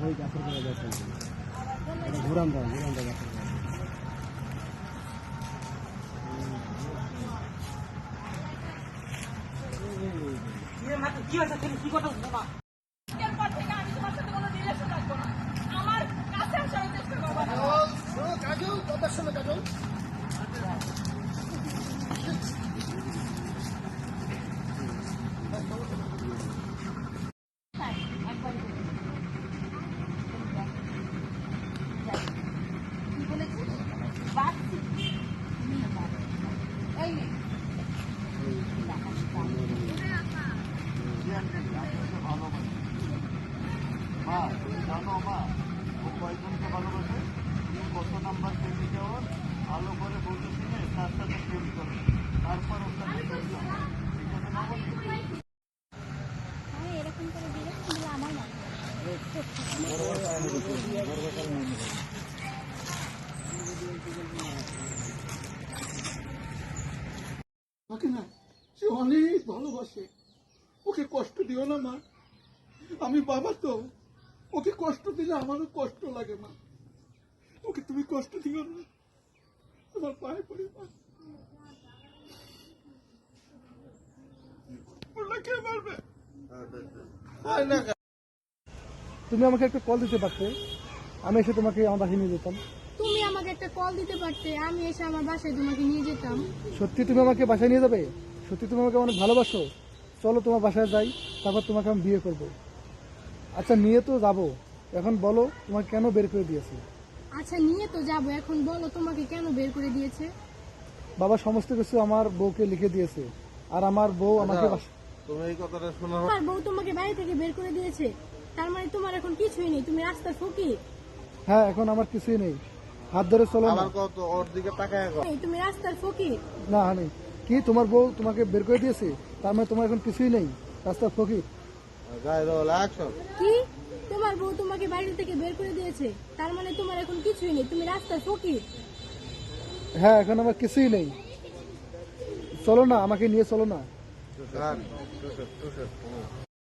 ওই গাছের গোড়ায় যাচ্ছে ঘুরান দাও গাছের গোড়ায়। কি হয়েছে তুমি কি কথা বাবা আমার কাছে আসার চেষ্টা করবো না কাজল কথার সময় কাজল কি বলেছি বাড়ছি এই নে মা জানো মা ও কয়েকজনকে ভালোবাসে কত নাম্বার প্রেমে যাওয়ার ভালো করে বলতে শুনে তার সাথে প্রেম করে তারপর ওর সাথে প্রেম করে। ঠিক আছে না বলি? এরকম করে দিলে আমার মনে ওকে না সে অনেক ভালোবাসে ওকে কষ্ট দিও না মা আমি বাবা তো ওকে কষ্ট দিলে আমারও কষ্ট লাগে মা ওকে তুমি কষ্ট দিও না তোমার পায়ে পড়ি মা ওরা কে মারবে তুমি আমাকে একটা কল দিতে পারতে, আমি এসে তোমাকে আমার বাসায় নিয়ে যেতাম। তুমি আমাকে একটা কল দিতে পারতে, আমি এসে আমার বাসায় তোমাকে নিয়ে যেতাম। সত্যি তুমি আমাকে বাসায় নিয়ে যাবে? সত্যি তুমি আমাকে অনেক ভালোবাসো? চলো তোমার বাসায় যাই, তারপর তোমাকে আমি বিয়ে করব। আচ্ছা নিয়ে তো যাবো, এখন বলো তোমাকে কেন বের করে দিয়েছে? আচ্ছা নিয়ে তো যাবো, এখন বলো তোমাকে কেন বের করে দিয়েছে? বাবা সমস্ত কিছু আমার বউকে লিখে দিয়েছে, আর আমার বউ আমাকে তুমি এই কথাটা শোনো। তোমার বউ তোমাকে বাড়ি থেকে বের করে দিয়েছে, তার মানে তোমার এখন কিছুই নেই, তুমি রাস্তার ফকির। হ্যাঁ এখন আমার কিছুই নেই, হাত ধরে চলো না। আমার কত ওর দিকে তাকায় এই, তুমি রাস্তার ফকির। না হানি, কি তোমার বউ তোমাকে বের করে দিয়েছে, তার মানে তোমার এখন কিছুই নেই, রাস্তার ফকির। গায়ে রোল অ্যাকশন। কি তোমার বউ তোমাকে বাড়ি থেকে বের করে দিয়েছে, তার মানে তোমার এখন কিছুই নেই, তুমি রাস্তার ফকির। হ্যাঁ এখন আমার কিছুই নেই, চলো না, আমাকে নিয়ে চলো না।